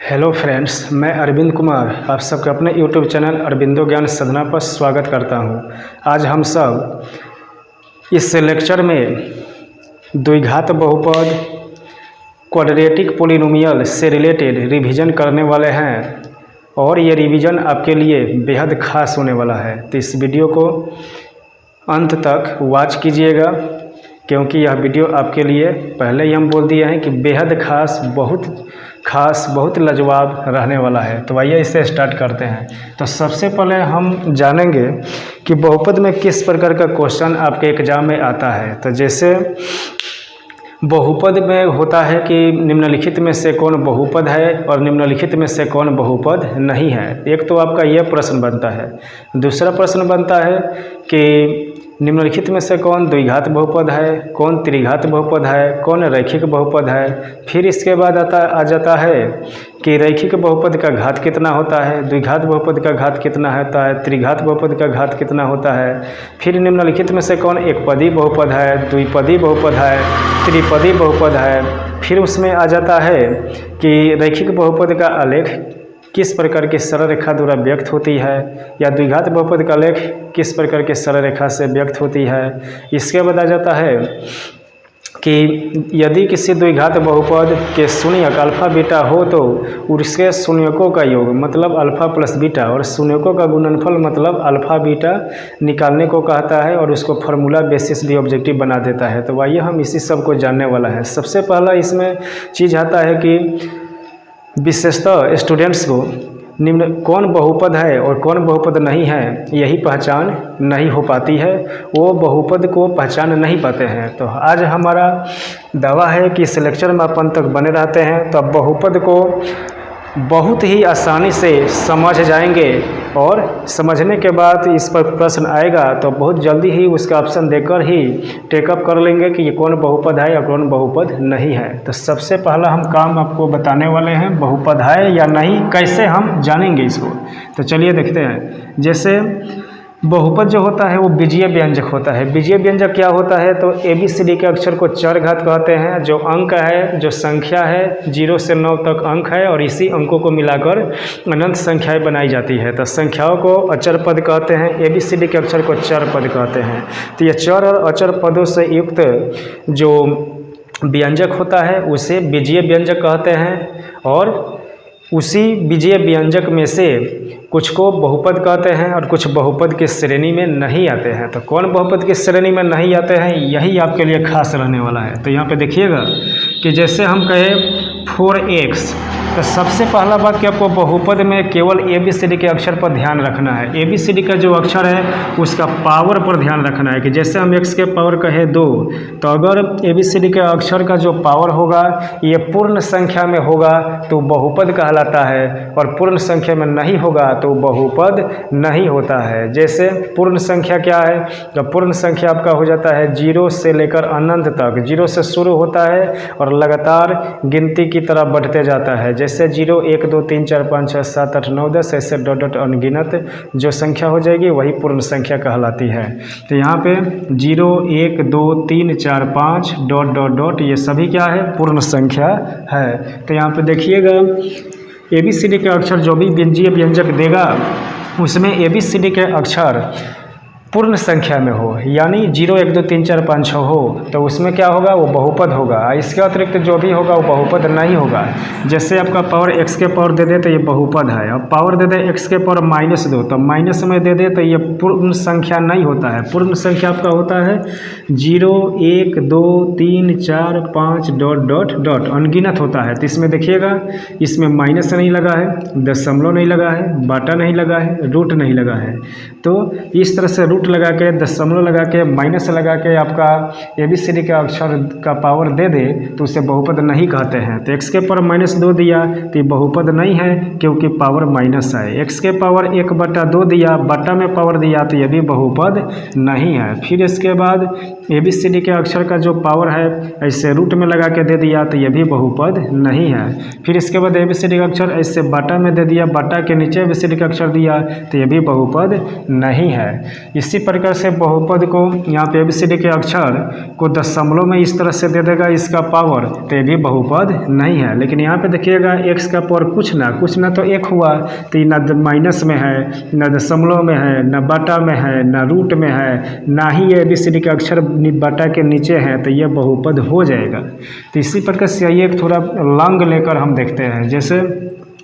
Hello friends, मैं अरविंद कुमार आप सबके अपने यूट्यूब चैनल अरविंदो ज्ञान साधना पर स्वागत करता हूं। आज हम सब इस लेक्चर में द्विघात बहुपद क्वाड्रेटिक पोलिनोमियल से रिलेटेड रिवीजन करने वाले हैं और ये रिवीजन आपके लिए बेहद खास होने वाला है। तो इस वीडियो को अंत तक वॉच कीजिएगा, क्योंकि यह वीडियो आपके लिए पहले ही हम बोल दिए हैं कि बेहद खास बहुत लाजवाब रहने वाला है। तो आइए इसे स्टार्ट करते हैं। तो सबसे पहले हम जानेंगे कि बहुपद में किस प्रकार का क्वेश्चन आपके एग्जाम में आता है। तो जैसे बहुपद में होता है कि निम्नलिखित में से कौन बहुपद है और निम्नलिखित में से कौन बहुपद नहीं है। एक तो आपका यह प्रश्न बनता है। दूसरा प्रश्न बनता है कि निम्नलिखित में से कौन द्विघात बहुपद है, कौन त्रिघात बहुपद है, कौन रैखिक बहुपद है। फिर इसके बाद आ जाता है कि रैखिक बहुपद का घात कितना होता है, द्विघात बहुपद का घात कितना होता है, त्रिघात बहुपद का घात कितना होता है। फिर निम्नलिखित में से कौन एकपदी बहुपद है, द्विपदी बहुपद है, त्रिपदी बहुपद है। फिर उसमें आ जाता है कि रैखिक बहुपद का आलेख किस प्रकार की सरल रेखा द्वारा व्यक्त होती है, या द्विघात बहुपद का आलेख किस प्रकार की सरल रेखा से व्यक्त होती है। इसके बाद आ जाता है कि यदि किसी द्विघात बहुपद के शून्यक अल्फा बीटा हो तो उसके शून्यकों का योग मतलब अल्फा प्लस बीटा और शून्यकों का गुणनफल मतलब अल्फा बीटा निकालने को कहता है और उसको फार्मूला बेसिस भी ऑब्जेक्टिव बना देता है। तो आइए हम इसी सब को जानने वाला है। सबसे पहला इसमें चीज़ आता है कि विशेषतः स्टूडेंट्स को निम्न कौन बहुपद है और कौन बहुपद नहीं है यही पहचान नहीं हो पाती है, वो बहुपद को पहचान नहीं पाते हैं। तो आज हमारा दावा है कि इस लेक्चर में अपन तक बने रहते हैं तो अब बहुपद को बहुत ही आसानी से समझ जाएंगे और समझने के बाद इस पर प्रश्न आएगा तो बहुत जल्दी ही उसका ऑप्शन देकर ही टेकअप कर लेंगे कि ये कौन बहुपद है या कौन बहुपद नहीं है। तो सबसे पहला हम काम आपको बताने वाले हैं, बहुपद है या नहीं कैसे हम जानेंगे इसको। तो चलिए देखते हैं। जैसे बहुपद जो होता है वो बीजीय व्यंजक होता है। बीजीय व्यंजक क्या होता है, तो ABCD के अक्षर को चर घात कहते हैं। जो अंक है, जो संख्या है 0 से 9 तक अंक है और इसी अंकों को मिलाकर अनंत संख्याएं बनाई जाती है। तो संख्याओं को अचर पद कहते हैं, ABCD के अक्षर को चर पद कहते हैं। तो ये चर और अचर पदों से युक्त जो व्यंजक होता है उसे बीजीय व्यंजक कहते हैं और उसी बीजीय व्यंजक में से कुछ को बहुपद कहते हैं और कुछ बहुपद की श्रेणी में नहीं आते हैं। तो कौन बहुपद की श्रेणी में नहीं आते हैं यही आपके लिए खास रहने वाला है। तो यहाँ पे देखिएगा कि जैसे हम कहें 4x, तो सबसे पहला बात कि आपको बहुपद में केवल ABCD के अक्षर पर ध्यान रखना है। ABCD का जो अक्षर है उसका पावर पर ध्यान रखना है कि जैसे हम x के पावर कहे 2, तो अगर ABCD के अक्षर का जो पावर होगा ये पूर्ण संख्या में होगा तो बहुपद कहलाता है और पूर्ण संख्या में नहीं होगा तो बहुपद नहीं होता है। जैसे पूर्ण संख्या क्या है, तो पूर्ण संख्या आपका हो जाता है 0 से लेकर अनंत तक। 0 से शुरू होता है और लगातार गिनती की तरह बढ़ते जाता है। जैसे 0 1 2 3 4 5 6 7 8 9 10 ऐसे डॉट अनगिनत जो संख्या हो जाएगी वही पूर्ण संख्या कहलाती है। तो यहाँ पे 0 1 2 3 4 5 डॉट ये सभी क्या है, पूर्ण संख्या है। तो यहाँ पे देखिएगा ABCD के अक्षर जो भी बीजीय व्यंजक देगा उसमें ABCD के अक्षर पूर्ण संख्या में हो, यानी 0 1 2 3 4 5 6 हो तो उसमें क्या होगा, वो बहुपद होगा। इसके अतिरिक्त जो भी होगा वो बहुपद नहीं होगा। जैसे आपका पावर x के पावर दे दे तो ये बहुपद है, अब पावर दे दे x के पावर -2 तो माइनस में दे दे तो ये पूर्ण संख्या नहीं होता है। पूर्ण संख्या आपका होता है 0 1 2 3 4 5 डॉट अनगिनत होता है। तो इसमें देखिएगा इसमें माइनस नहीं लगा है, दशमलव नहीं लगा है, बाटा नहीं लगा है, रूट नहीं लगा है। तो इस तरह से रूट लगा के, दशमलव लगा के, माइनस लगा के आपका ABCD के अक्षर का पावर दे दे तो उसे बहुपद नहीं कहते हैं। तो x के पावर -2 दिया तो ये बहुपद नहीं है क्योंकि पावर माइनस है। x के पावर 1/2 दिया, बटा में पावर दिया तो ये भी बहुपद नहीं है। फिर इसके बाद ABCD के अक्षर का जो पावर है ऐसे रूट में लगा के दे दिया तो ये भी बहुपद नहीं है। फिर इसके बाद ABCD का अक्षर ऐसे बटा में दे दिया, बटा के नीचे ABCD का अक्षर दिया तो ये भी बहुपद नहीं है। इसी प्रकार से बहुपद को यहाँ पे ABCD के अक्षर को दशमलव में इस तरह से दे देगा इसका पावर, तो ये भी बहुपद नहीं है। लेकिन यहाँ पे देखिएगा x का पावर कुछ ना तो 1 हुआ, तो ये ना माइनस में है, ना दशमलव में है, ना बटा में है, ना रूट में है, ना ही ये ABCD के अक्षर बटा के नीचे हैं, तो ये बहुपद हो जाएगा। तो इसी प्रकार से आइए एक थोड़ा लॉन्ग लेकर हम देखते हैं। जैसे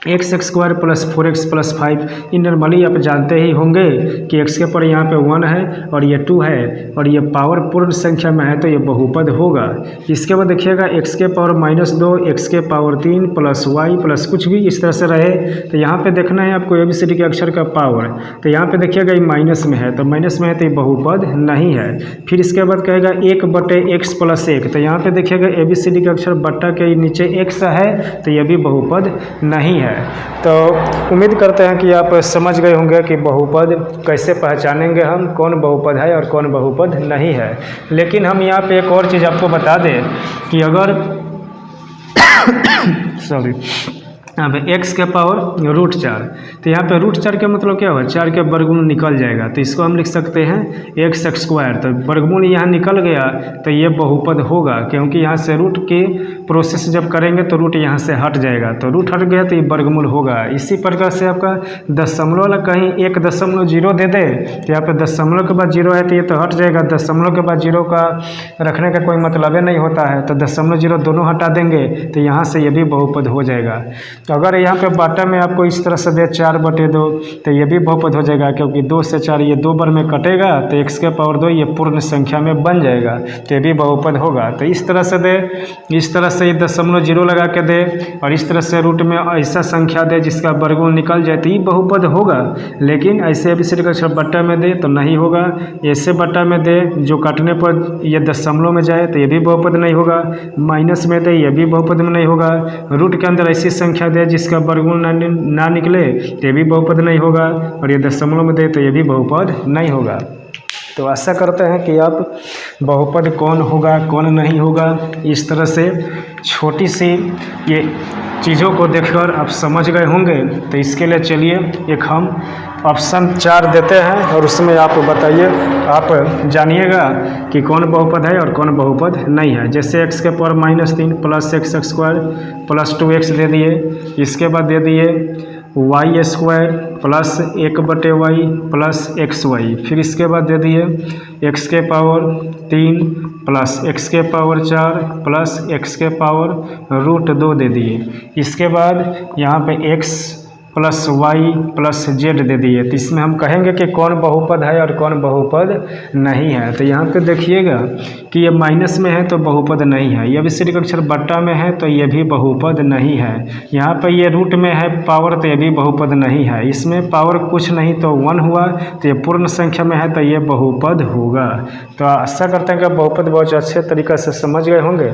x² + 4x + 5, ये नॉर्मली आप जानते ही होंगे कि x के पर यहाँ पे 1 है और ये 2 है और ये पावर पूर्ण संख्या में है, तो ये बहुपद होगा। इसके बाद देखिएगा x के पावर -2, x के पावर 3 + y + कुछ भी इस तरह से रहे, तो यहाँ पे देखना है आपको ABCD के अक्षर का पावर। तो यहाँ पे देखिएगा ये माइनस में है, तो माइनस में है तो ये बहुपद नहीं है। फिर इसके बाद कहेगा 1/x + 1, तो यहाँ पे देखिएगा ABCD के अक्षर बट्टा के नीचे x है, तो ये भी बहुपद नहीं है। तो उम्मीद करते हैं कि आप समझ गए होंगे कि बहुपद कैसे पहचानेंगे हम, कौन बहुपद है और कौन बहुपद नहीं है। लेकिन हम यहाँ पे एक और चीज़ आपको बता दें कि अगर सॉरी यहाँ पे x के पावर √4, तो यहाँ पे √4 का मतलब क्या हुआ, 4 के वर्गमूल निकल जाएगा, तो इसको हम लिख सकते हैं x²। तो वर्गमूल यहाँ निकल गया तो ये बहुपद होगा, क्योंकि यहाँ से रूट की प्रोसेस जब करेंगे तो रूट यहाँ से हट जाएगा, तो रूट हट गया तो ये वर्गमूल होगा। इसी प्रकार से आपका दशमलव वाला कहीं 1.0 दे दे, तो यहाँ पे दशमलव के बाद 0 है तो ये तो हट जाएगा, दशमलव के बाद 0 का रखने का कोई मतलब नहीं होता है, तो दशमलव 0 दोनों हटा देंगे तो यहाँ से ये भी बहुपद हो जाएगा। तो अगर यहाँ पे बाटा में आपको इस तरह से दे 4/2, तो ये भी बहुपद हो जाएगा, क्योंकि 2 से 4 ये 2 बार में कटेगा, तो x के पावर 2 ये पूर्ण संख्या में बन जाएगा, तो ये भी बहुपद होगा। तो इस तरह से दे, इस तरह से ये दशमलव 0 लगा के दे और इस तरह से रूट में ऐसा संख्या दे जिसका वर्गमूल निकल जाए, तो ये बहुपद होगा। लेकिन ऐसे ABCD का अक्षर बट्टा में दे तो नहीं होगा, ऐसे बट्टा में दे जो काटने पर ये दशमलव में जाए तो ये भी बहुपद नहीं होगा, माइनस में दे ये भी बहुपद में नहीं होगा, रूट के अंदर ऐसी संख्या दे जिसका वर्गमूल ना निकले तो ये भी बहुपद नहीं होगा, और ये दशमलव में दे तो ये भी बहुपद नहीं होगा। तो आशा करते हैं कि आप बहुपद कौन होगा कौन नहीं होगा इस तरह से छोटी सी ये चीज़ों को देखकर आप समझ गए होंगे। तो इसके लिए चलिए एक हम ऑप्शन 4 देते हैं और उसमें आप बताइए, आप जानिएगा कि कौन बहुपद है और कौन बहुपद नहीं है। जैसे x के पावर -3 + x² + 2x दे दिए, इसके बाद दे दिए y² + 1/y + xy, फिर इसके बाद दे दिए x के पावर 3 + x के पावर 4 + x के पावर √2 दे दिए। इसके बाद यहाँ पे x + y + z दे दिए। तो इसमें हम कहेंगे कि कौन बहुपद है और कौन बहुपद नहीं है। तो यहाँ पे देखिएगा कि ये माइनस में है तो बहुपद नहीं है, ये ABCD का अक्षर बट्टा में है तो ये भी बहुपद नहीं है, यहाँ पे ये रूट में है पावर तो ये भी बहुपद नहीं है, इसमें पावर कुछ नहीं तो 1 हुआ, तो ये पूर्ण संख्या में है तो ये बहुपद होगा। तो आशा करते हैं कि बहुपद बहुत अच्छे तरीक़े से समझ गए होंगे।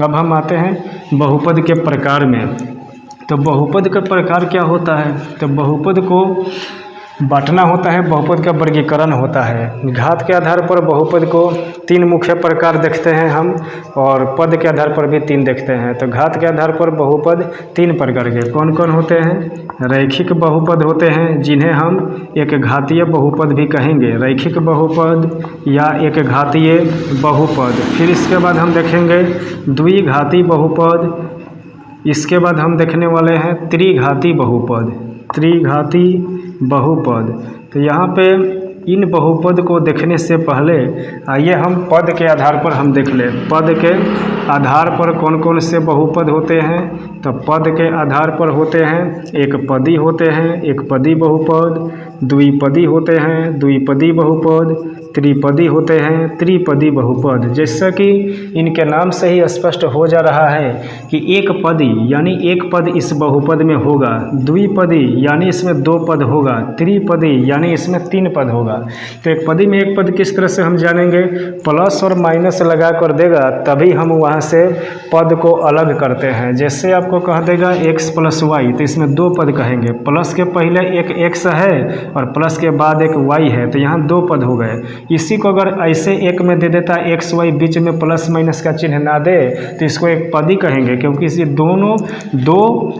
अब हम आते हैं बहुपद के प्रकार में। तो बहुपद का प्रकार क्या होता है, तो बहुपद को बांटना होता है, बहुपद का वर्गीकरण होता है। घात के आधार पर बहुपद को 3 मुख्य प्रकार देखते हैं हम, और पद के आधार पर भी 3 देखते हैं। तो घात के आधार पर बहुपद 3 प्रकार के कौन कौन होते हैं। रैखिक बहुपद होते हैं जिन्हें हम एक घातीय बहुपद भी कहेंगे, रैखिक बहुपद या एक घातीय बहुपद। फिर इसके बाद हम देखेंगे द्विघाती बहुपद, इसके बाद हम देखने वाले हैं त्रिघाती बहुपद, त्रिघाती बहुपद। तो यहाँ पे इन बहुपद को देखने से पहले आइए हम पद के आधार पर हम देख लें, पद के आधार पर कौन कौन से बहुपद होते हैं। तो पद के आधार पर होते हैं एक पदी होते हैं, एक पदी बहुपद, द्विपदी होते हैं, द्विपदी बहुपद, त्रिपदी होते हैं, त्रिपदी बहुपद। जैसा कि इनके नाम से ही स्पष्ट हो जा रहा है कि एक पदी यानी एक पद इस बहुपद में होगा, द्विपदी यानी इसमें 2 पद होगा, त्रिपदी यानी इसमें 3 पद होगा। तो एक पदी में एक पद किस तरह से हम जानेंगे, प्लस और माइनस लगा कर देगा तभी हम वहाँ से पद को अलग करते हैं। जैसे आपको कह देगा x + y, तो इसमें 2 पद कहेंगे, प्लस के पहले एक x है और प्लस के बाद एक y है, तो यहाँ दो पद हो गए। इसी को अगर ऐसे एक में दे देता x y, बीच में प्लस माइनस का चिन्ह ना दे तो इसको एक पद ही कहेंगे, क्योंकि ये दोनों दो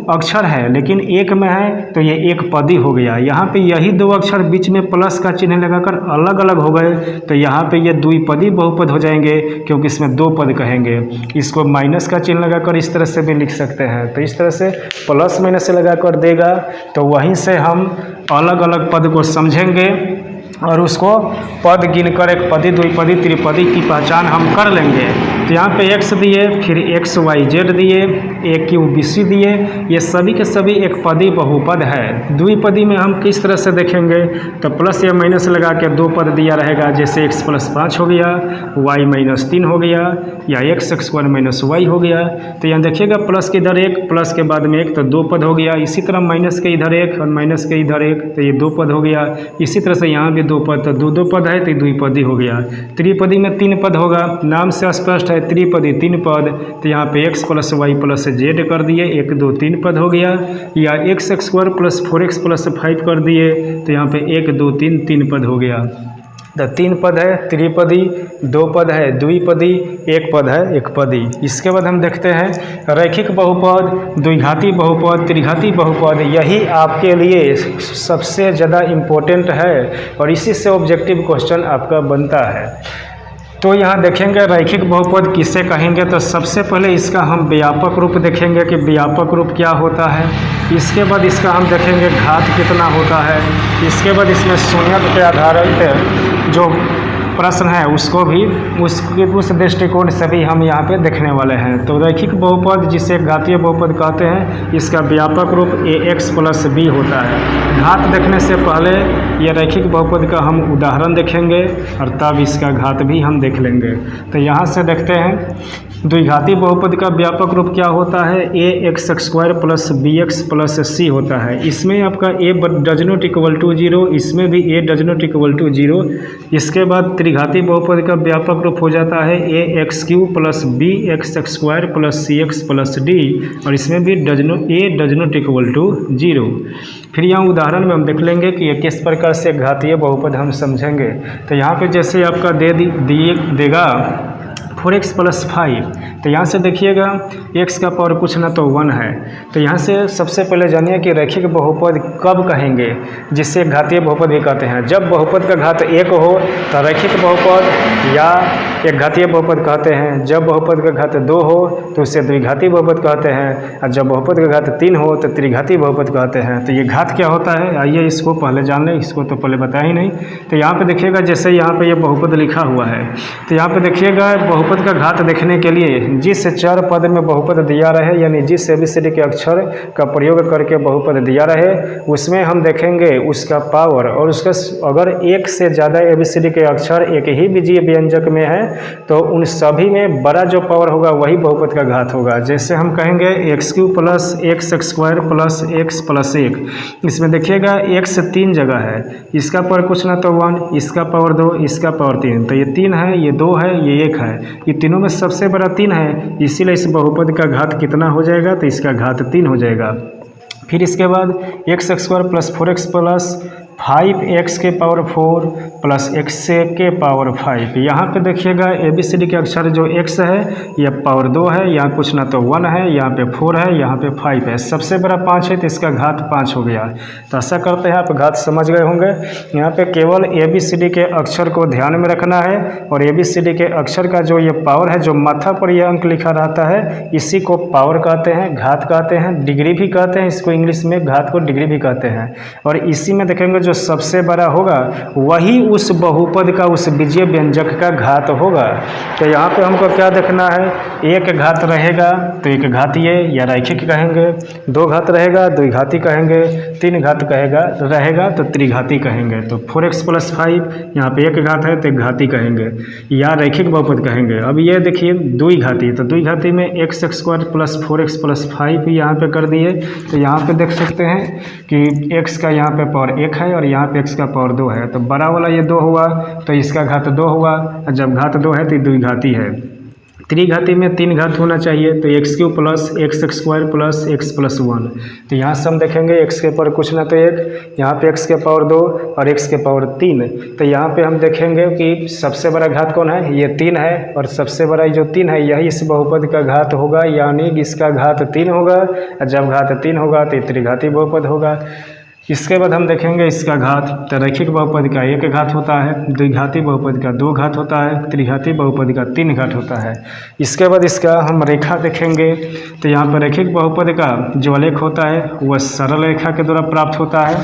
अक्षर है लेकिन एक में है तो ये एक पद ही हो गया। यहाँ पे यही दो अक्षर बीच में प्लस का चिन्ह लगाकर अलग अलग हो गए तो यहाँ पे ये द्विपदी बहुपद हो जाएंगे, क्योंकि इसमें दो पद कहेंगे। इसको माइनस का चिन्ह लगाकर इस तरह से भी लिख सकते हैं, तो इस तरह से प्लस माइनस से लगाकर देगा तो वहीं से हम अलग अलग पद को समझेंगे और उसको पद गिनकर एक पदी, द्विपदी, त्रिपदी की पहचान हम कर लेंगे। तो यहाँ पे x दिए, फिर x y z दिए, a q b c दिए, ये सभी के सभी एक पदी बहुपद है। द्विपदी में हम किस तरह से देखेंगे, तो प्लस या माइनस लगा के दो पद दिया रहेगा, जैसे x + 5 हो गया, y - 3 हो गया, या x² - y हो गया। तो यहाँ देखिएगा प्लस के इधर एक, प्लस के बाद में एक, तो दो पद हो गया। इसी तरह माइनस के इधर एक और माइनस के इधर एक, तो ये दो पद हो गया। इसी तरह से यहाँ भी दो पद, तो दो पद है तो द्विपदी हो गया। त्रिपदी में तीन पद होगा, नाम से स्पष्ट है त्रिपदी तीन पद, तो यहाँ पे x + y + z कर दिए, 1 2 3 पद हो गया। या x² + 4x + 5 कर दिए, तो यहाँ पे 1 2 3 3 पद हो गया। तो तीन पद है त्रिपदी, दो पद है द्विपदी, एक पद है एकपदी। इसके बाद हम देखते हैं रैखिक बहुपद, द्विघाती बहुपद, त्रिघाती बहुपद। यही आपके लिए सबसे ज़्यादा इम्पोर्टेंट है और इसी से ऑब्जेक्टिव क्वेश्चन आपका बनता है। तो यहाँ देखेंगे रैखिक बहुपद किसे कहेंगे, तो सबसे पहले इसका हम व्यापक रूप देखेंगे कि व्यापक रूप क्या होता है। इसके बाद इसका हम देखेंगे घात कितना होता है। इसके बाद इसमें शून्यत पे आधारित जो प्रश्न है उसको भी उस दृष्टिकोण से भी हम यहाँ पे देखने वाले हैं। तो रैखिक बहुपद जिसे घातीय बहुपद कहते हैं, इसका व्यापक रूप ax + b होता है। घात देखने से पहले यह रैखिक बहुपद का हम उदाहरण देखेंगे और तब इसका घात भी हम देख लेंगे। तो यहाँ से देखते हैं द्विघाती बहुपद का व्यापक रूप क्या होता है, ax² + bx + c होता है। इसमें आपका a does not equal to 0, इसमें भी a does not equal to 0। इसके बाद त्रिघाती बहुपद का व्यापक रूप हो जाता है ax³ + bx² + cx + d, और इसमें भी a does not equal to 0। फिर यहाँ उदाहरण में हम देख लेंगे कि ये किस प्रकार से घातीय बहुपद हम समझेंगे। तो यहाँ पे जैसे आपका देगा 4x + 5, तो यहाँ से देखिएगा x का पावर कुछ ना तो 1 है। तो यहाँ से सबसे पहले जानिए कि रैखिक बहुपद कब कहेंगे, जिससे घातीय बहुपद भी कहते हैं। जब बहुपद का घात 1 हो तो रैखिक बहुपद या एक घातीय बहुपद कहते हैं। जब बहुपद का घात 2 हो तो उसे द्विघाती बहुपद कहते हैं, और जब बहुपद का घात 3 हो तो त्रिघाती बहुपद कहते हैं। तो ये घात क्या होता है, आइए इसको पहले जान लें, इसको तो पहले बताया ही नहीं। तो यहाँ पे देखिएगा जैसे यहाँ पे ये बहुपद लिखा हुआ है, तो यहाँ पे देखिएगा बहुपद का घात देखने के लिए जिस चर पद में बहुपद दिया रहे, यानी जिस ABCD के अक्षर का प्रयोग करके बहुपद दिया रहे, उसमें हम देखेंगे उसका पावर, और उसका अगर एक से ज़्यादा ABCD के अक्षर एक ही बीजीय व्यंजक में है तो उन सभी में बड़ा जो पावर होगा वही बहुपद का घात होगा। जैसे हम कहेंगे x³ + x² + x + 1, इसमें देखिएगा x 3 जगह है, इसका पावर कुछ ना तो 1, इसका पावर 2, इसका पावर 3, तो ये 3 है, ये 2 है, ये 1 है, ये तीनों में सबसे बड़ा 3 है, इसीलिए इस बहुपद का घात कितना हो जाएगा, तो इसका घात 3 हो जाएगा। फिर इसके बाद x² + 4x + 5x के पावर 4 + x के पावर 5। यहाँ पे देखिएगा ABCD के अक्षर जो x है यह पावर 2 है, यहाँ कुछ ना तो 1 है, यहाँ पे 4 है, यहाँ पे 5 है, सबसे बड़ा 5 है तो इसका घात 5 हो गया। तो ऐसा करते हैं, आप घात समझ गए होंगे। यहाँ पे केवल ABCD के अक्षर को ध्यान में रखना है, और ABCD के अक्षर का जो ये पावर है, जो माथा पर यह अंक लिखा रहता है, इसी को पावर कहते हैं, घात कहते हैं, डिग्री भी कहते हैं, इसको इंग्लिश में घात को डिग्री भी कहते हैं। और इसी में देखेंगे जो सबसे बड़ा होगा वही उस बहुपद का, उस बीजीय व्यंजक का घात होगा। तो यहाँ पे हमको क्या देखना है, एक घात रहेगा तो एक घातीय या रैखिक कहेंगे, 2 घात रहेगा द्विघाती कहेंगे, 3 घात रहेगा तो त्रिघाती कहेंगे। तो 4x + 5 यहाँ पे एक घात है तो एक घाती कहेंगे या रैखिक बहुपद कहेंगे। अब ये देखिए द्विघाती, तो द्विघाती में x² + 4x + 5 यहाँ पे कर दिए। तो यहाँ पे देख सकते हैं कि x का यहाँ पे पावर 1 है और यहाँ पे x का पावर 2 है, तो बड़ा वाला ये 2 हुआ तो इसका घात 2 हुआ, और जब घात 2 है तो द्विघाती है। त्रिघाती में 3 घात होना चाहिए, तो x³ plus x² plus x+1। तो यहाँ से हम देखेंगे x के पावर कुछ ना तो 1, यहाँ पे x के पावर 2 और x के पावर 3। तो यहाँ पे हम देखेंगे कि सबसे बड़ा घात कौन है, ये 3 है, और सबसे बड़ा जो 3 है यही इस बहुपद का घात होगा, यानी इसका घात 3 होगा। और जब घात 3 होगा तो त्रिघाती बहुपद होगा। इसके बाद हम देखेंगे इसका घात, तो रैखिक बहुपद का 1 घात होता है, द्विघाती बहुपद का 2 घात होता है, त्रिघाती बहुपद का 3 घात होता है। इसके बाद इसका हम रेखा देखेंगे, तो यहाँ पर रैखिक बहुपद का जो आलेख होता है वह सरल रेखा के द्वारा प्राप्त होता है,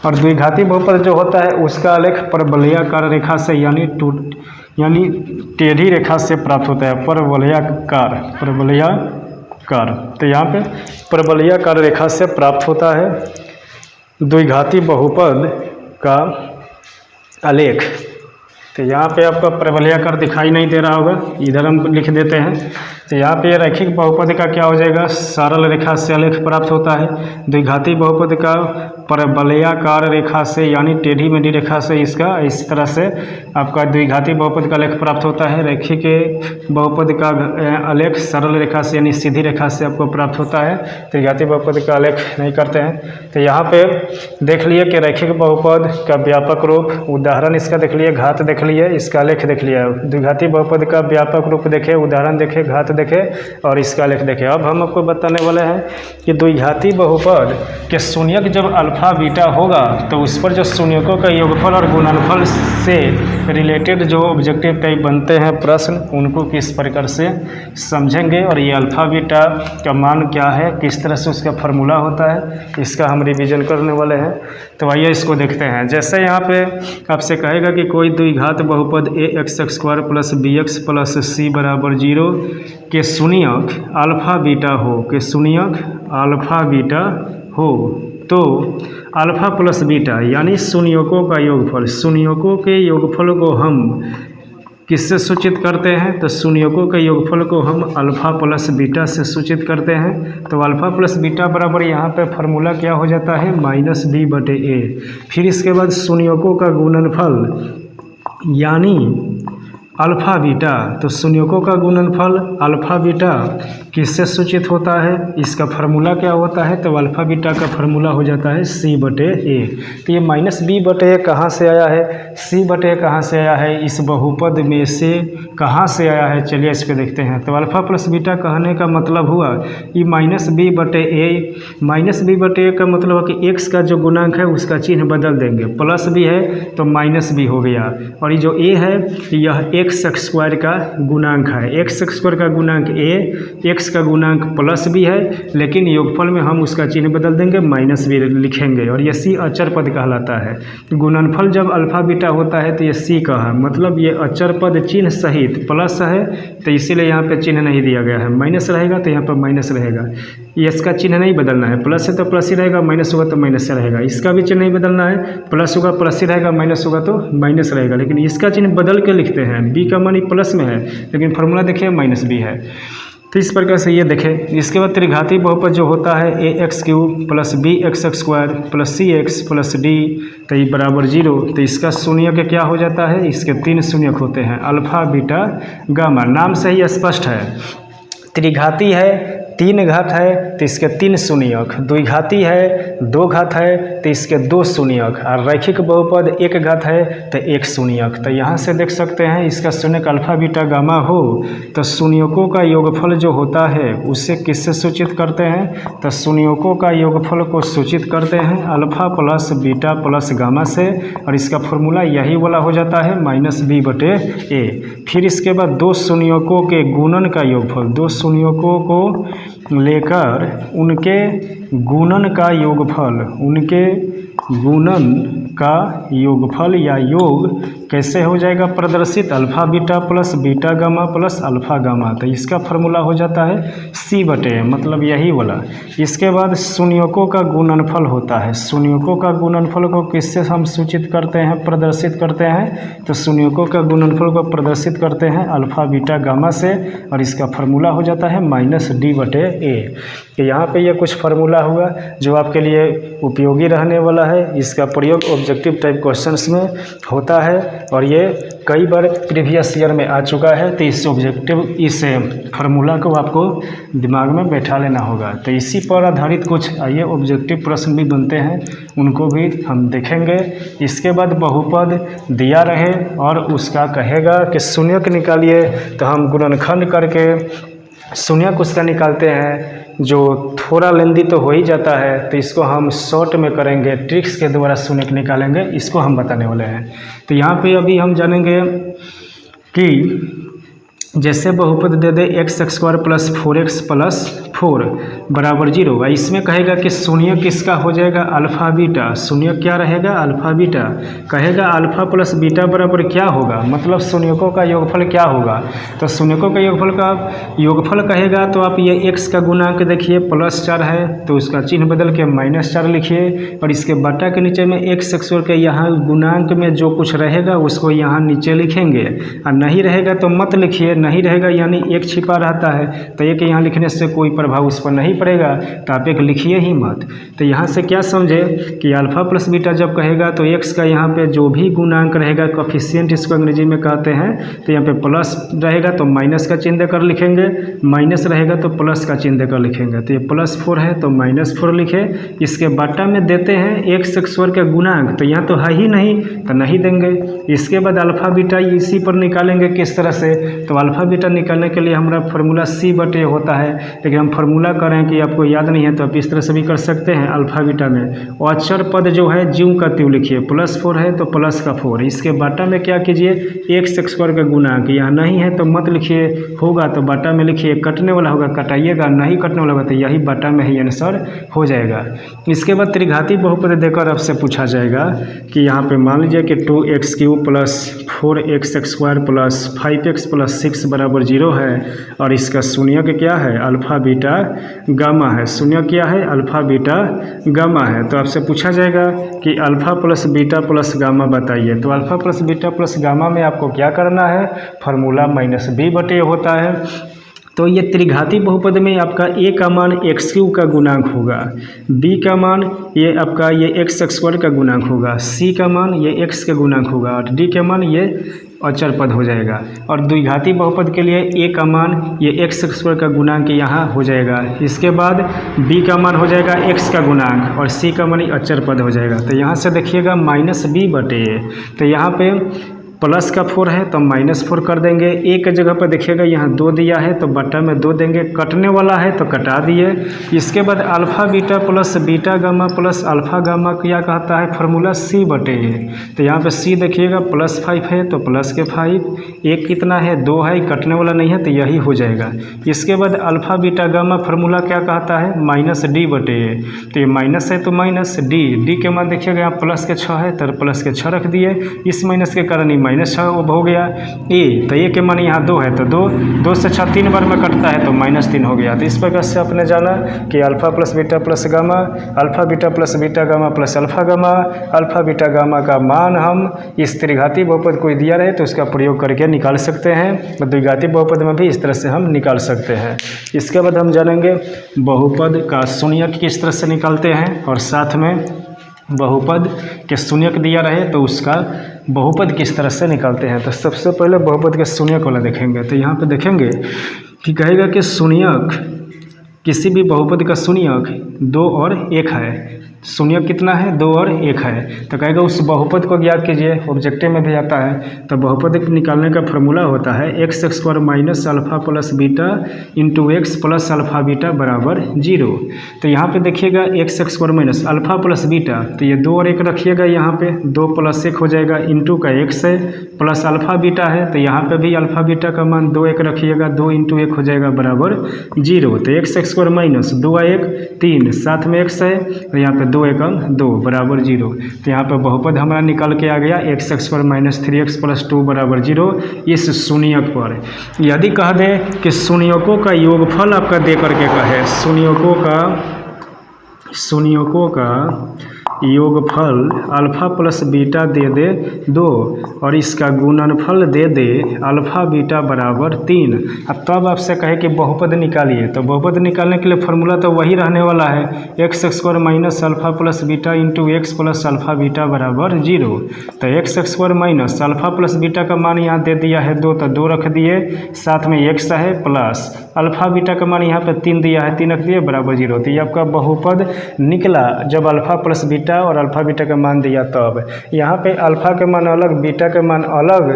और द्विघाती बहुपद जो होता है उसका आलेख परवलयाकार रेखा से यानी टेढ़ी रेखा से प्राप्त होता है, परवलयाकार। तो यहाँ पे परवलयाकार रेखा से प्राप्त होता है द्विघाती बहुपद का आलेख। तो यहाँ पे आपका परवलयाकार दिखाई नहीं दे रहा होगा, इधर हम लिख देते हैं। तो यहाँ पे रैखिक बहुपद का क्या हो जाएगा, सरल रेखा से आलेख प्राप्त होता है। द्विघाती बहुपद का परवलयाकार रेखा से यानी टेढ़ी मेढ़ी रेखा से इसका इस तरह से आपका द्विघाती बहुपद का आलेख प्राप्त होता है। रैखिक बहुपद का आलेख सरल रेखा से यानी सीधी रेखा से आपको प्राप्त होता है, त्रिघाती बहुपद का आलेख नहीं करते हैं। तो यहाँ पे देख लिए कि रैखिक बहुपद का व्यापक रूप, उदाहरण इसका देख लिए, घात देख लिए, इसका आलेख देख लिया। द्विघाती बहुपद का व्यापक रूप देखे, उदाहरण देखे, घात देखे और इसका आलेख देखे। अब हम आपको बताने वाले हैं कि द्विघाती बहुपद के शून्यक जब अल्फा बीटा होगा तो उस पर जो शून्यकों का योगफल और गुणनफल से रिलेटेड जो ऑब्जेक्टिव टाइप बनते हैं प्रश्न, उनको किस प्रकार से समझेंगे और ये अल्फा बीटा का मान क्या है, किस तरह से उसका फार्मूला होता है, इसका हम रिवीजन करने वाले हैं। तो आइए इसको देखते हैं। जैसे यहाँ पे आपसे कहेगा कि कोई द्विघात बहुपद ax² plus bx plus c बराबर 0 के शून्यक अल्फा बीटा हो, के शून्यक अल्फा बीटा हो, तो अल्फा प्लस बीटा यानी शून्यकों का योगफल, शून्यकों के योगफल को हम किससे सूचित करते हैं, तो शून्यकों के योगफल को हम अल्फा प्लस बीटा से सूचित करते हैं। तो अल्फा प्लस बीटा बराबर यहाँ पे फार्मूला क्या हो जाता है, -b/a। फिर इसके बाद शून्यकों का गुणनफल यानी अल्फा बीटा, तो शून्यकों का गुणनफल अल्फा बीटा किससे सूचित होता है, इसका फार्मूला क्या होता है, तो अल्फा बीटा का फार्मूला हो जाता है c/a। तो ये -b/a कहाँ से आया है, c/a कहाँ से आया है, इस बहुपद में से कहाँ से आया है, चलिए इसको देखते हैं। तो अल्फा प्लस बीटा कहने का मतलब हुआ ये -b/a का मतलब है कि x का जो गुणांक है उसका चिन्ह बदल देंगे, प्लस भी है तो माइनस भी हो गया, और ये जो a है यह x² का गुणांक है, x² का गुणांक a, x का गुणांक प्लस भी है, लेकिन योगफल में हम उसका चिन्ह बदल देंगे, माइनस भी लिखेंगे, और ये c अचर पद कहलाता है। गुणनफल जब अल्फा बीटा होता है तो ये c का है, मतलब ये अचर पद चिन्ह सहित प्लस है, तो इसीलिए यहाँ पे चिन्ह नहीं दिया गया है। माइनस रहेगा तो यहाँ पर माइनस रहेगा, ये इसका चिन्ह नहीं बदलना है, प्लस है तो प्लस ही रहेगा, माइनस होगा तो माइनस रहेगा। इसका भी चिन्ह नहीं बदलना है, प्लस होगा प्लस ही रहेगा, माइनस होगा तो माइनस रहेगा, लेकिन इसका चिन्ह बदल के लिखते हैं। b का मान प्लस में है लेकिन फार्मूला देखिए माइनस भी है। तो इस प्रकार से ये देखें। इसके बाद त्रिघाती बहुपद जो होता है ax³ plus bx² plus cx plus d, तो ये बराबर 0। तो इसका शून्यक क्या हो जाता है, इसके 3 शून्यक होते हैं, अल्फा बीटा गामा। नाम से ही स्पष्ट है, त्रिघाती है 3 घात है तो इसके 3 शून्यक, द्विघाती है 2 घात है तो इसके 2 शून्यक, और रैखिक बहुपद 1 घात है तो 1 शून्यक। तो यहाँ से देख सकते हैं इसका शून्यक अल्फा बीटा गामा हो तो शून्यकों का योगफल जो होता है उसे किससे सूचित करते हैं, तो शून्यकों का योगफल को सूचित करते हैं alpha plus beta plus gamma से, और इसका फॉर्मूला यही वाला हो जाता है -b/a। फिर इसके बाद 2 शून्यकों के गुणन का योगफल, 2 शून्यकों को लेकर उनके गुणन का योगफल, उनके गुणन का योगफल या योग कैसे हो जाएगा प्रदर्शित, alpha beta plus beta gamma plus alpha gamma. तो इसका फार्मूला हो जाता है c/a, मतलब यही वाला। इसके बाद शून्यकों का गुणनफल होता है, शून्यकों का गुणनफल को किससे हम सूचित करते हैं, प्रदर्शित करते हैं, तो शून्यकों का गुणनफल को प्रदर्शित करते हैं अल्फा बीटा गामा से, और इसका फार्मूला हो जाता है -d/a। तो यहाँ पे ये कुछ फार्मूला हुआ जो आपके लिए उपयोगी रहने वाला है। इसका प्रयोग ऑब्जेक्टिव टाइप क्वेश्चंस में होता है। और ये कई बार प्रीवियस ईयर में आ चुका है। तो इस फार्मूला को आपको दिमाग में बैठा लेना होगा। तो इसी पर आधारित कुछ ये ऑब्जेक्टिव प्रश्न भी बनते हैं, उनको भी हम देखेंगे। इसके बाद बहुपद दिया रहे और उसका कहेगा कि शून्यक निकालिए, तो हम गुणनखंड करके शून्यक उसका निकालते हैं, जो थोड़ा लेंदी तो हो ही जाता है। तो इसको हम शॉर्ट में करेंगे, ट्रिक्स के द्वारा शून्यक निकालेंगे, इसको हम बताने वाले हैं। तो यहाँ पे अभी हम जानेंगे कि जैसे बहुपद दे दे x² + 4x + 4 बराबर 0, इसमें कहेगा कि शून्यक किसका हो जाएगा, अल्फ़ा बीटा। शून्यक क्या रहेगा, अल्फ़ा बीटा। कहेगा अल्फ़ा प्लस बीटा बराबर क्या होगा, मतलब शून्यकों का योगफल क्या होगा। तो शून्यकों का योगफल कहेगा, तो आप ये x का गुणांक देखिए +4 है, तो उसका चिन्ह बदल के -4 लिखिए, और इसके बटा के नीचे में x² के यहाँ गुणांक में जो कुछ रहेगा उसको यहाँ नीचे लिखेंगे, और नहीं रहेगा तो मत लिखिए। नहीं रहेगा यानी एक छिपा रहता है, तो एक यहाँ लिखने से कोई प्रभाव उस पर नहीं पड़ेगा, तो आप एक लिखिए ही मत। तो यहाँ से क्या समझे कि अल्फ़ा प्लस बीटा जब कहेगा तो x का यहाँ पे जो भी गुणांक रहेगा, कोफिशिएंट इसको अंग्रेजी में कहते हैं, तो यहाँ पे प्लस रहेगा तो माइनस का चिन्ह देकर लिखेंगे, माइनस रहेगा तो प्लस का चिन्ह देकर लिखेंगे। तो ये +4 है तो -4 लिखे। इसके बटा में देते हैं x² के गुणांक, तो यहाँ तो है ही नहीं, तो नहीं देंगे। इसके बाद अल्फ़ा बीटा इसी पर निकालेंगे किस तरह से, तो अल्फ़ा बीटा निकालने के लिए हमारा फार्मूला C/A होता है, लेकिन हम फार्मूला करें कि आपको याद नहीं है तो आप इस तरह से भी कर सकते हैं। अल्फ़ा बीटा में अचर पद जो है ज्यों का त्यों लिखिए, +4 है तो प्लस का 4, इसके बटा में क्या कीजिए x² का गुणांक, यहाँ नहीं है तो मत लिखिए, होगा तो बटा में लिखिए, कटने वाला होगा कटाइएगा, नहीं कटने वाला होगा तो यही बटा में ही आंसर हो जाएगा। इसके बाद त्रिघाती बहुपद देकर आपसे पूछा जाएगा कि यहाँ पे मान लीजिए कि 2x³ + 4x² + 5x + 6 बराबर 0 है, और इसका शून्यक क्या है, अल्फ़ा बीटा गामा है। शून्यक क्या है, अल्फ़ा बीटा गामा है। तो आपसे पूछा जाएगा कि alpha plus beta plus gamma बताइए। तो alpha plus beta plus gamma में आपको क्या करना है, फार्मूला -b/a होता है। तो ये त्रिघाती बहुपद में आपका a का मान x³ का गुणांक होगा, b का मान ये आपका ये x² का गुणांक होगा, c का मान ये x का गुणांक होगा, और d का मान ये अचर पद हो जाएगा। और द्विघाती बहुपद के लिए a का मान ये x² का गुणांक यहाँ हो जाएगा। इसके बाद b का मान हो जाएगा x का गुणांक, और c का मान अचर पद हो जाएगा। तो यहाँ से देखिएगा -b/a, तो यहाँ पे प्लस का 4 है तो -4 कर देंगे। एक के जगह पर देखिएगा यहाँ 2 दिया है तो बटा में 2 देंगे, कटने वाला है तो कटा दिए। इसके बाद alpha beta plus beta gamma plus alpha gamma क्या कहता है, फार्मूला C/A। तो यहाँ पे C देखिएगा +5 है तो प्लस के 5, एक कितना है 2 है, कटने वाला नहीं है तो यही हो जाएगा। इसके बाद अल्फ़ा बीटा गामा फार्मूला क्या कहता है, -D/A। तो ये माइनस है तो -D के मान देखिएगा यहाँ प्लस के 6 है तो प्लस के 6 रख दिए, इस माइनस के कारण -6 हो गया। तो ए के मान यहाँ 2 है तो 2 से 6 3 बार में कटता है तो -3 हो गया। तो इस प्रकार से आपने जाना कि alpha plus beta plus gamma, alpha beta plus beta gamma plus alpha gamma, alpha beta gamma का मान हम इस त्रिघाती बहुपद कोई दिया रहे तो उसका प्रयोग करके निकाल सकते हैं, और द्विघाती बहुपद में भी इस तरह से हम निकाल सकते हैं। इसके बाद हम जानेंगे बहुपद का शून्यक किस तरह से निकालते हैं, और साथ में बहुपद के शून्यक दिया रहे तो उसका बहुपद किस तरह से निकालते हैं। तो सबसे पहले बहुपद के शून्यक वाला देखेंगे। तो यहाँ पे देखेंगे कि कहेगा कि शून्यक, किसी भी बहुपद का शून्यक 2 और 1 है। शून्यक कितना है, 2 और 1 है। तो कहेगा उस बहुपद को ज्ञात कीजिए, ऑब्जेक्टिव में भी आता है। तो बहुपद निकालने का फार्मूला होता है x² minus alpha plus beta into x plus alpha beta बराबर 0। तो यहाँ पे देखिएगा x² minus alpha plus beta, तो ये 2 और 1 रखिएगा, यहाँ पे 2 + 1 हो जाएगा, इंटू का x है प्लस अल्फ़ा बीटा है, तो यहाँ पे भी अल्फ़ा बीटा का मान 2 1 रखिएगा, 2 × 1 हो जाएगा बराबर 0। तो x² माइनस 2 1 3, साथ में x है, और यहाँ पे 2 एकम 2 बराबर 0। तो यहाँ पे बहुपद हमारा निकल के आ गया x² माइनस 3x + 2 बराबर 0। इस शून्यक पर यदि कह दे कि शून्यकों का योगफल आपका दे करके कहे, शून्यकों का योगफल अल्फ़ा प्लस बीटा दे दे 2 और इसका गुणनफल दे दे अल्फ़ा बीटा बराबर 3। अब तब आपसे कहे कि बहुपद निकालिए, तो बहुपद निकालने के लिए फॉर्मूला तो वही रहने वाला है, x square minus alpha plus beta into x plus alpha beta बराबर 0। तो x square minus alpha plus beta का मान यहाँ दे दिया है 2, तो 2 रख दिए, साथ में एक्स है प्लस अल्फ़ा बीटा का मान यहाँ पे 3 दिया है, 3 रख दिए बराबर 0। तो ये आपका बहुपद निकला जब अल्फ़ा प्लस बीटा और अल्फ़ा बीटा का मान दिया तब। यहाँ पे अल्फ़ा के मान अलग, बीटा के मान अलग,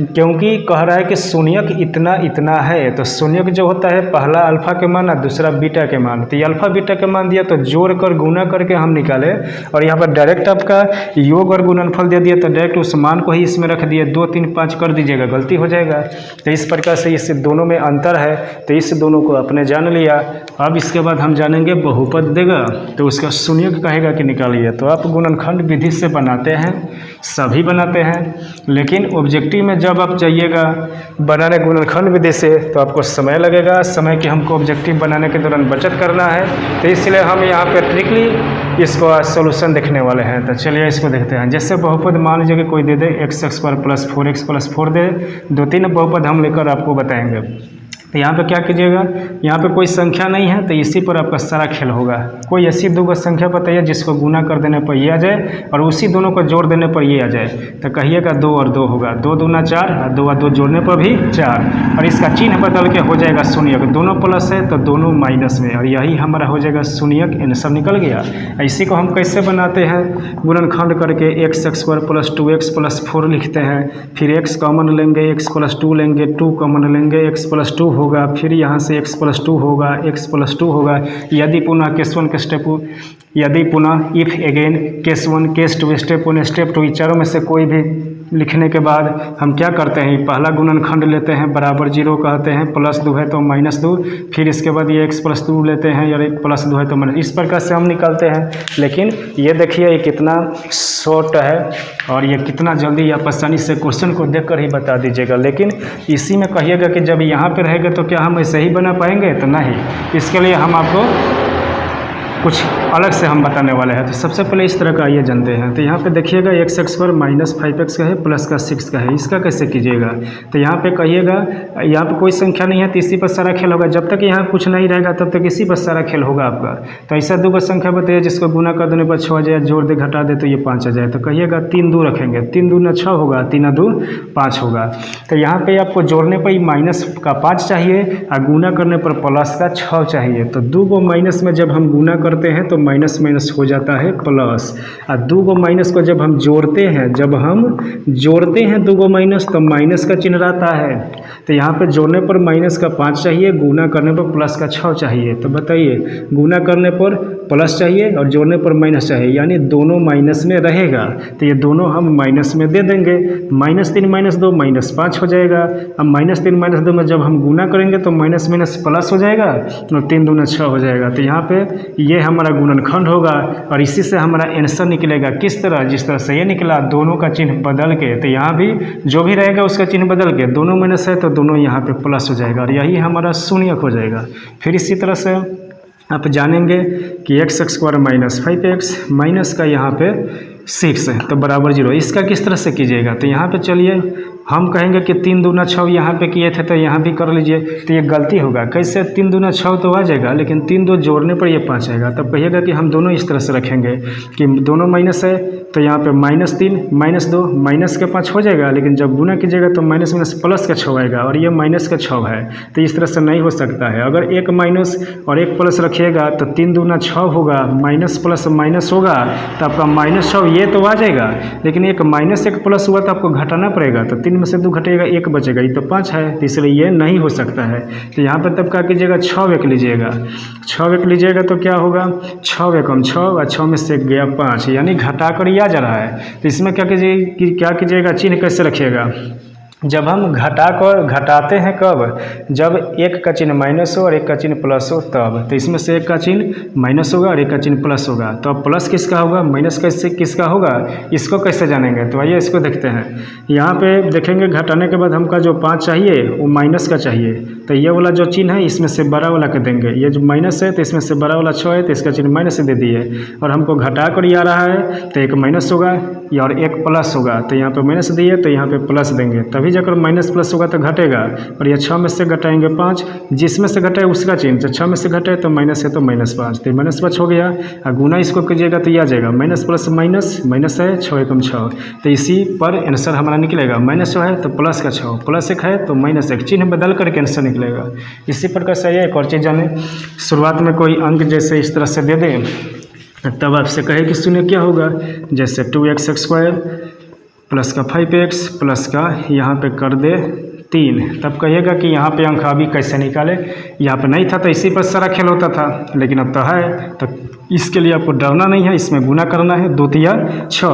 क्योंकि कह रहा है कि शून्यक इतना इतना है। तो शून्यक जो होता है पहला अल्फ़ा के मान और दूसरा बीटा के मान। तो ये अल्फ़ा बीटा के मान दिया तो जोड़ कर गुना करके हम निकाले, और यहाँ पर डायरेक्ट आपका योग और गुणनफल दे दिया तो डायरेक्ट उस मान को ही इसमें रख दिए, 2 3 5 कर दीजिएगा, गलती हो जाएगा। तो इस प्रकार से इस दोनों में अंतर है, तो इस दोनों को आपने जान लिया। अब इसके बाद हम जानेंगे बहुपद देगा तो उसका शून्यक कहेगा कि निकालिए। तो आप गुणनखंड विधि से बनाते हैं, सभी बनाते हैं, लेकिन ऑब्जेक्टिव में जब आप जाइएगा बनाने गुणनखंड विधि से तो आपको समय लगेगा। समय की हमको ऑब्जेक्टिव बनाने के दौरान बचत करना है, तो इसलिए हम यहाँ पे ट्रिकली इसको सोल्यूशन देखने वाले हैं। तो चलिए इसको देखते हैं। जैसे बहुपद मान लीजिए कि कोई दे दे x square plus 4x plus 4 दे, 2-3 बहुपद हम लेकर आपको बताएंगे। तो यहाँ पे क्या कीजिएगा, यहाँ पे कोई संख्या नहीं है तो इसी पर आपका सारा खेल होगा। कोई ऐसी दो संख्या बताइए जिसको गुना कर देने पर ये आ जाए और उसी दोनों को जोड़ देने पर ये आ जाए। तो कहिएगा 2 और 2 होगा, 2 दूना 4 और 2 और 2 जोड़ने पर भी 4, और इसका चिन्ह बदल के हो जाएगा शून्यक। दोनों प्लस है तो दोनों माइनस में, और यही हमारा हो जाएगा शून्यक। आंसर निकल गया। इसी को हम कैसे बनाते हैं, गुणनखंड करके x square plus 2x plus 4 लिखते हैं, फिर x कॉमन लेंगे, x प्लस 2 लेंगे, 2 कॉमन लेंगे, x प्लस 2 होगा, फिर यहाँ से x प्लस 2 होगा, x प्लस 2 होगा। यदि पुनः केस 1 के स्टेप, यदि पुनः if again case 1 case 2 step 1 step 2, चारों में से कोई भी लिखने के बाद हम क्या करते हैं, पहला गुणनखंड लेते हैं बराबर 0 कहते हैं, प्लस 2 है तो माइनस 2, फिर इसके बाद ये x प्लस 2 लेते हैं या प्लस 2 है तो माइनस, इस प्रकार से हम निकालते हैं। लेकिन ये देखिए ये कितना शॉर्ट है और ये कितना जल्दी आप आसानी से क्वेश्चन को देखकर ही बता दीजिएगा। लेकिन इसी में कहिएगा कि जब यहाँ पे रहेगा तो क्या हम ऐसे ही बना पाएंगे, तो नहीं। इसके लिए हम आपको कुछ अलग से हम बताने वाले हैं। तो सबसे पहले इस तरह का आइए जानते हैं। तो यहाँ पे देखिएगा एक्स स्क्वायर माइनस 5x का है प्लस का 6 का है, इसका कैसे कीजिएगा। तो यहाँ पे कहिएगा यहाँ पे कोई संख्या नहीं है तो इसी पर सारा खेल होगा। जब तक यहाँ कुछ नहीं रहेगा तब तक इसी पर सारा खेल होगा आपका। तो ऐसा 2 संख्या बताइए जिसको गुना कर देने पर 6 आ जाए, जोड़ दे घटा दे तो ये 5 आ जाए। तो कहिएगा 3 2 रखेंगे, 3 दूना 6 होगा, 3 2 5 होगा। तो यहाँ पे आपको जोड़ने पर माइनस का 5 चाहिए और गुना करने पर प्लस का 6 चाहिए। तो 2 को माइनस में जब हम गुना करते हैं तो माइनस माइनस हो जाता है प्लस, और 2 को माइनस को जब हम जोड़ते हैं, जब हम जोड़ते हैं 2 को माइनस तो माइनस का चिन्ह रहता है। तो यहाँ पे जोड़ने पर माइनस का 5 चाहिए, गुना करने पर प्लस का 6 चाहिए। तो बताइए गुना करने पर प्लस चाहिए और जोड़ने पर माइनस चाहिए, यानी दोनों माइनस में रहेगा। तो ये दोनों हम माइनस में दे देंगे, -3 -2 -5 हो जाएगा। अब -3 -2 में जब हम गुना करेंगे तो माइनस माइनस प्लस हो जाएगा और 3 दूना 6 हो जाएगा। तो यहाँ पे ये हमारा गुणनखंड होगा और इसी से हमारा आंसर निकलेगा। किस तरह, जिस तरह से ये निकला, दोनों का चिन्ह बदल के। तो यहाँ भी जो भी रहेगा उसका चिन्ह बदल के, दोनों माइनस है तो दोनों यहाँ पे प्लस हो जाएगा और यही हमारा शून्यक हो जाएगा। फिर इसी तरह से आप जानेंगे कि x square minus 5x minus का यहाँ पे 6 है तो बराबर 0। इसका किस तरह से कीजिएगा, तो यहाँ पे चलिए हम कहेंगे कि 3 दूना 6 यहाँ पे किए थे तो यहाँ भी कर लीजिए। तो ये गलती होगा, कैसे 3 दूना 6 तो आ जाएगा लेकिन 3 2 जोड़ने पर ये 5 आएगा। तब कहिएगा कि हम दोनों इस तरह से रखेंगे कि दोनों माइनस है तो यहाँ पे -3 -2 माइनस के 5 हो जाएगा, लेकिन जब गुना कीजिएगा तो माइनस माइनस प्लस का 6 आएगा और ये माइनस का 6 है। तो इस तरह से नहीं हो सकता है। अगर एक माइनस और एक प्लस रखिएगा तो 3 दूना 6 होगा, माइनस प्लस माइनस होगा तो आपका -6 ये तो आ जाएगा, लेकिन एक माइनस एक प्लस हुआ तो आपको घटाना पड़ेगा। तो 3 में से 2 घटेगा, 1 बचेगा, ये तो 5 है, तो इसलिए ये नहीं हो सकता है। तो यहाँ पर तब क्या कीजिएगा, 6 एक लीजिएगा। 6 एक लीजिएगा तो क्या होगा, 6 एकम 6 और 6 में से गया 5, यानी घटा कर ही आ जा रहा है। तो इसमें क्या कीजिएगा, चिन्ह कैसे रखिएगा, जब हम घटाते हैं कब, जब एक का चिन्ह माइनस हो और एक का चिन्ह प्लस हो तब। तो इसमें से एक का चिन्ह माइनस होगा और एक का चिन्ह प्लस होगा, तो अब प्लस किसका होगा, माइनस किसका होगा, इसको कैसे जानेंगे। तो आइए इसको देखते हैं। यहाँ पे देखेंगे घटाने के बाद हमका जो 5 चाहिए वो माइनस का चाहिए, तो ये वाला जो चिन्ह है इसमें से बड़ा वाला कर देंगे। ये जो माइनस है तो इसमें से बड़ा वाला 6 है तो इसका चिन्ह माइनस दे दिए, और हमको घटा कर आ रहा है तो एक माइनस होगा और एक प्लस होगा, तो यहाँ पे माइनस दिए तो यहाँ पे प्लस देंगे, तभी जाकर माइनस प्लस होगा तो घटेगा। और ये 6 में से घटाएंगे 5, जिसमें से घटे उसका चिन्ह, तो 6 में से घटे तो माइनस है तो -5, तो -5 हो गया। और गुना इसको कीजिएगा तो ये आ जाएगा माइनस प्लस माइनस, माइनस है 6 एकम 6, तो इसी पर आंसर हमारा निकलेगा। माइनस जो है तो प्लस का 6, प्लस 1 है तो -1, चिन्ह बदल करके आंसर निकलेगा। इसी प्रकार से एक और चीज़ जाने, शुरुआत में कोई अंक जैसे इस तरह से दे दें तब आपसे कहे कि शून्य क्या होगा, जैसे 2x² प्लस का 5x प्लस का यहाँ पे कर दे 3, तब कहिएगा कि यहाँ पे अंक अभी कैसे निकाले। यहाँ पे नहीं था तो इसी पर सारा खेल होता था, लेकिन अब तो है, तो इसके लिए आपको डरना नहीं है, इसमें गुना करना है 2 तिया 6।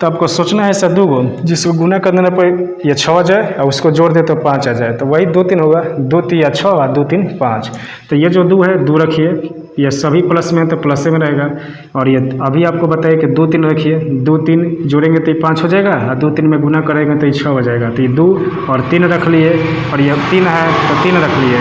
तो आपको सोचना है ऐसा 2 गो जिसको गुना कर देने पर ये 6 आ जाए और उसको जोड़ दे तो 5 आ जाए, तो वही 2 3 होगा, 2 तिया 6 और 2 3 5। तो ये जो 2 है 2 रखिए, ये सभी प्लस में है तो प्लस में रहेगा। और ये अभी आपको बताइए कि 2 3 रखिए, 2 3 जोड़ेंगे तो ये 5 हो जाएगा, और 2 3 में गुना करेंगे तो ये 6 हो जाएगा। तो ये 2 और 3 रख लिए, और ये 3 है तो 3 रख लिए,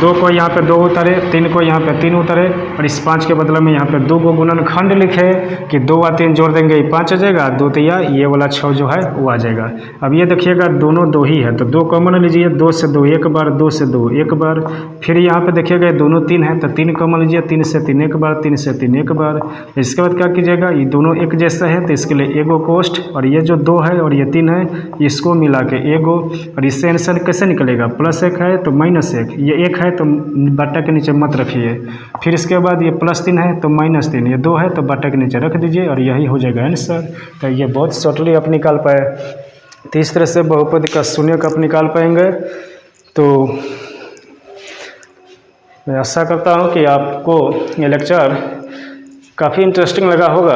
2 को यहाँ पे 2 उतारे, 3 को यहाँ पे 3 उतारे, और इस 5 के बदले में यहाँ पे 2 को गुणनखंड लिखे कि 2 और 3 जोड़ देंगे ये 5 आ जाएगा, 2 तिया ये वाला 6 जो है वो आ जाएगा। अब ये देखिएगा दोनों 2 ही है, तो 2 कॉमन लीजिए, 2 से 2 एक बार, 2 से 2 एक बार, फिर यहाँ पे देखिएगा दोनों 3 है तो 3 कॉमन लीजिए, 3 से 3 एक बार, 3 से 3 एक बार। इसके बाद क्या कीजिएगा, ये दोनों एक जैसा है तो इसके लिए एगो कोष्ठ, और ये जो 2 है और ये 3 है इसको मिला के एगो, और इससे आंसर कैसे निकलेगा, +1 है तो -1, ये 1 है तो बट्टा के नीचे मत रखिए, फिर इसके बाद ये +3 है तो -3, ये 2 है तो बट्टा के नीचे रख दीजिए, और यही हो जाएगा आंसर। तो ये बहुत शॉर्टली आप निकाल पाए। तो इस तरह से बहुपद का शून्यक आप निकाल पाएंगे। तो मैं आशा करता हूँ कि आपको ये लेक्चर काफ़ी इंटरेस्टिंग लगा होगा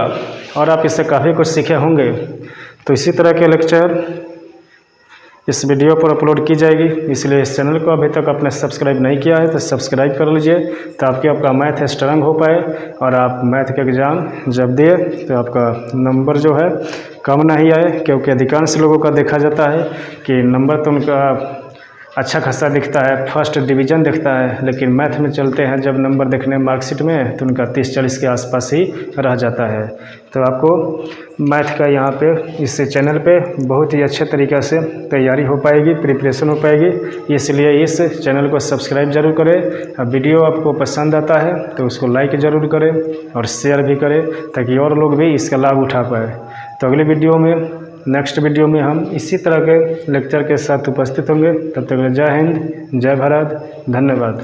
और आप इससे काफ़ी कुछ सीखे होंगे। तो इसी तरह के लेक्चर इस वीडियो पर अपलोड की जाएगी, इसलिए इस चैनल को अभी तक आपने सब्सक्राइब नहीं किया है तो सब्सक्राइब कर लीजिए, ताकि आपका मैथ स्ट्रांग हो पाए और आप मैथ का एग्ज़ाम जब दिए तो आपका नंबर जो है कम नहीं आए, क्योंकि अधिकांश लोगों का देखा जाता है कि नंबर तो उनका अच्छा खासा दिखता है, फर्स्ट डिवीज़न दिखता है, लेकिन मैथ में चलते हैं जब नंबर देखने मार्कशीट में तो उनका 30-40 के आसपास ही रह जाता है। तो आपको मैथ का यहाँ पे इस चैनल पे बहुत ही अच्छे तरीक़े से तैयारी हो पाएगी, प्रिपरेशन हो पाएगी, इसलिए इस चैनल को सब्सक्राइब ज़रूर करें। वीडियो आपको पसंद आता है तो उसको लाइक ज़रूर करें और शेयर भी करें, ताकि और लोग भी इसका लाभ उठा पाए। तो अगले वीडियो में, नेक्स्ट वीडियो में हम इसी तरह के लेक्चर के साथ उपस्थित होंगे। तब तक जय हिंद, जय भारत, धन्यवाद।